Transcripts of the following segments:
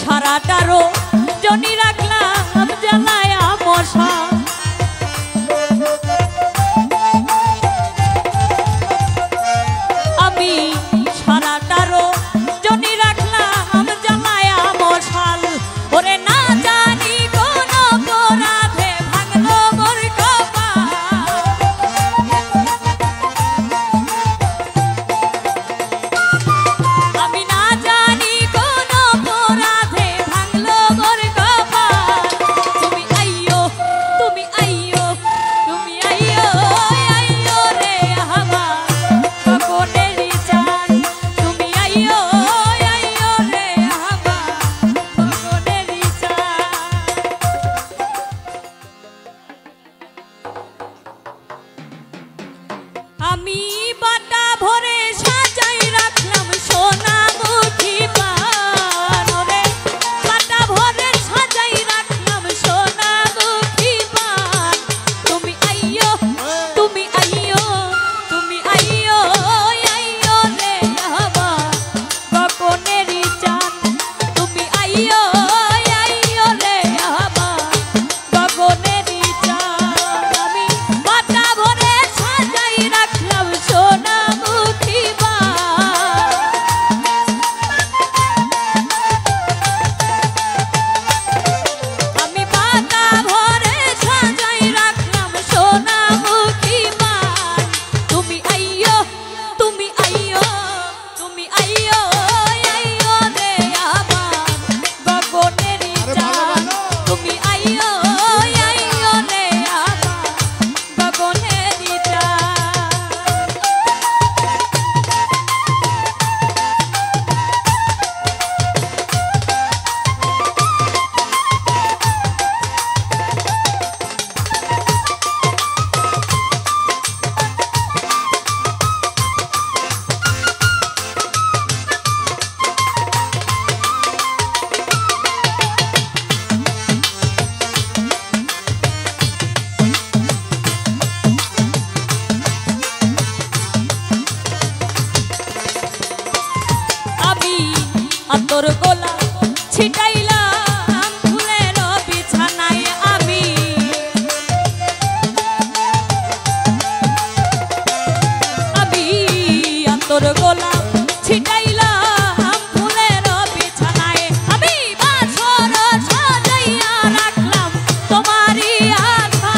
সারাটারও Johnny রাখলাম জ্বালায়া মশা আমি সারাটারও জনি রাখলাম জ্বালায়া মশাল ওরে না জানি কোন অপরাধে ভাঙলো মোর কপাল আমি না জানি কোন অপরাধে ভাঙলো মোর কপাল তুমি আইয়ো তুমি আইয়ো তুমি আইয়ো আইয়ো রে আমার কবরেরই চান তুমি আইয়ো আইয়ো রে আমার কবরেরই চান আমি বাটা ভরে সাজাই রাখলাম সোনামুখী পান ওরে বাটা ভরে সাজাই রাখলাম সোনামুখী পান তুমি আইয়ো তুমি আইয়ো তুমি আইয়ো আইয়ো রে আমার গগনেরই চান তুমি আইয়ো আইয়ো রে আমার গগনেরই চান আমি বাটা ভরে সাজাই রাখলাম সোনামুখী পান আমি বাটা ভরে সাজাই রাখলাম সোনামুখী পান তুমি আইয়ো তুমি আইয়ো তুমি আইয়ো আইয়ো রে আমার গগনেরই চান তুমি আইয়ো আইয়ো রে আমার গগনেরই চান আমি আতর গোলা ছিটাইলাম ফুলের বিছানায় আমি আতর গোলা ছিটাইলাম ফুলের বিছানায় আমি বাসর সাজাইয়া রাখলাম তোমারই আশা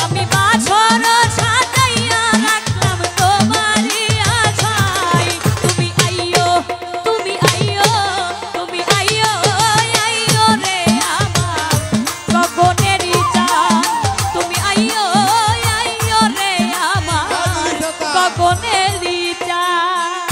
আমি বাসর সাজাইয়া রাখলাম তোমারই আশায় তুমি আইয়ো তুমি আইয়ো তুমি আইয়ো আইয়ো রে আমার গগনেরই চান তুমি আইয়ো আইয়ো রে আমার গগনেরই চান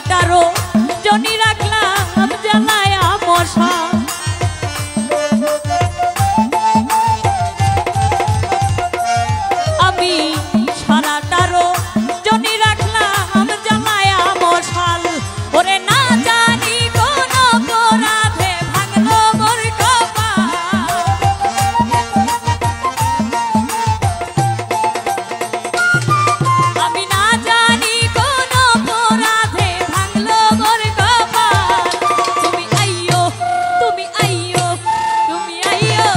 সারাটারও জনি রাখলাম জ্বালায়া মশা আমি সারাটারও জনি রাখলাম জ্বালায়া মশাল ওরে না জানি কোন অপরাধে ভাঙলো মোর কপাল আমি না জানি কোন অপরাধে ভাঙলো মোর কপাল তুমি আইয়ো তুমি আইয়ো তুমি আইয়ো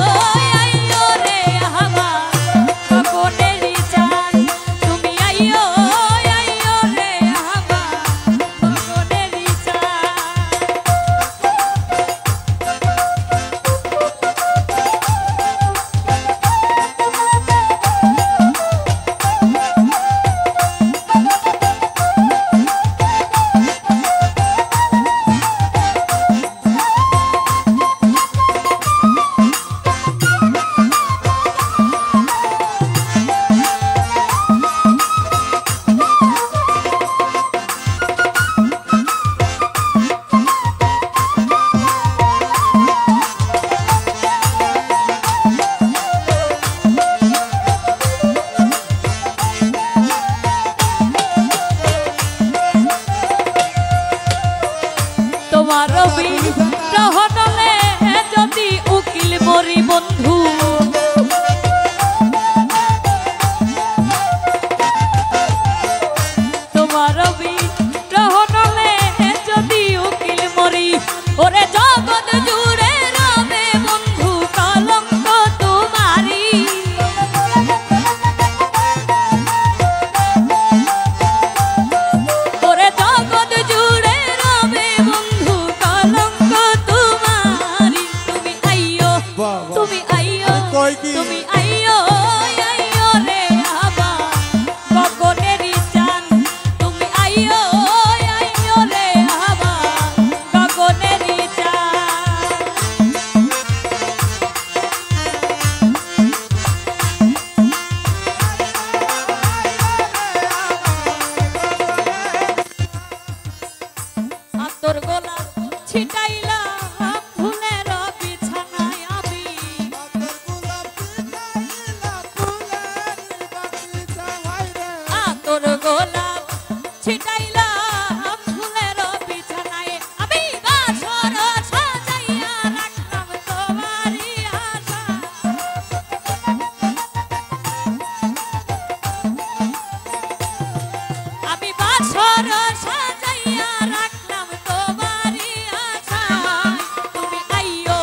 আইয়ো রে আমার কবনেরি চান তুমি আইয়ো আইয়ো রে আমার কবনেরি চান তোমার বিরহলে যদি উকিল মরি বন্ধু তোমার বিরহলে যদি উকিল মরি ওরে জগৎ জুড়ে রবে বন্ধু কলঙ্ক তোমারি ওরে জগৎ জুড়ে রবে বন্ধু কলঙ্ক তোমারি তুমি আইয়ো তুমি আইয়ো তুমি আইয়ো আইয়ো রে আমার গগনেরি চান তুমি আইয়ো আইয়ো রে আমার গগনেরি চান আতর গোলাপ ছিটাইলাম ফুলের বিছানায় আমি আতর গোলাপ ছিটাইলাম ফুলের বিছানায় আমি বাসর সাজাইয়া রাখলাম তোমারই আশা আমি বাসর সাজাইয়া রাখলাম তোমারই আশায় তুমি আইয়ো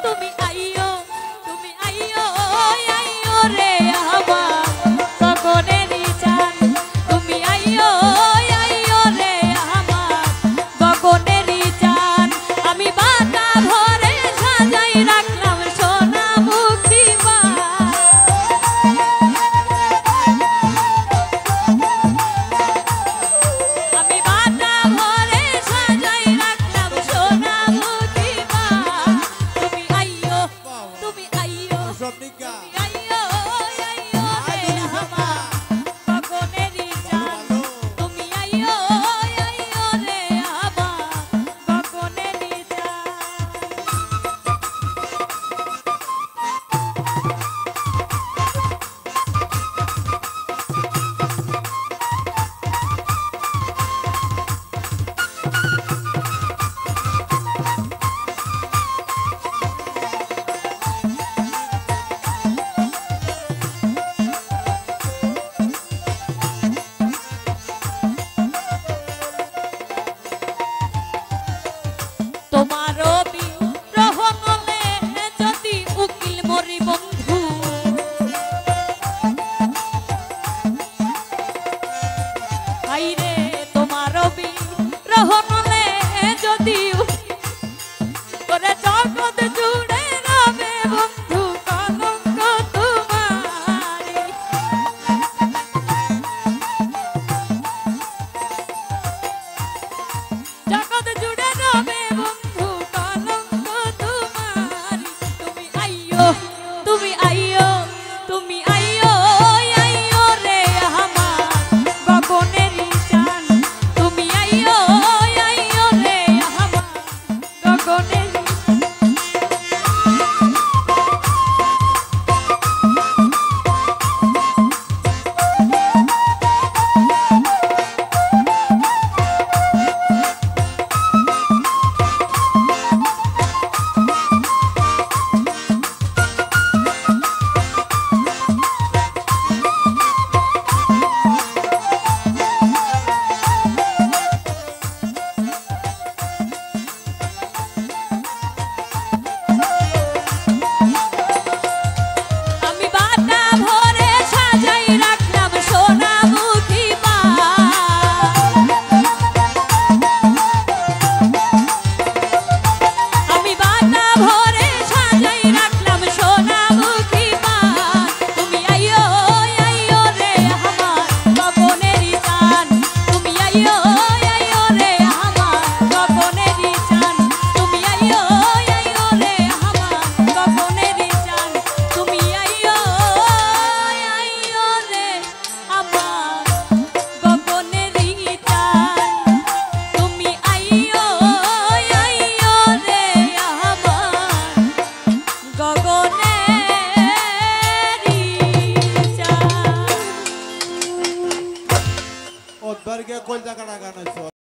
তুমি আইয়ো তুমি আইয়ো আইয়ো রে আমার গগনেরি চান তুমি আইয়ো আইয়ো রে আমার গগনেরি চান আমি বাতা ভরে সাজাই রাখলাম সোনা মুক্তি মা আমি বাতা ভরে সাজাই রাখলাম সোনা মুক্তি মা তুমি আইয়ো তুমি আইয়ো তুমি আইয়ো আইয়ো রে আমার গগনেরি চান তুমি আইয়ো আইয়ো রে আমার গগনেরি চান তোমার বিরহলে যদি উকিল মরি বন্ধু আইরে তোমার বিরহলে যদি করে জগৎ জুড়ে রবে বন্ধু কলঙ্ক তোমারি জগৎ জুড়ে রবে বন্ধু কলঙ্ক তোমারি তুমি আইয়ো তুমি আইয়ো তুমি আইয়ো আইয়ো রে আমার গগনেরি চান তুমি আইয়ো এবার গিয়ে কলজা কাটা গান হয়েছে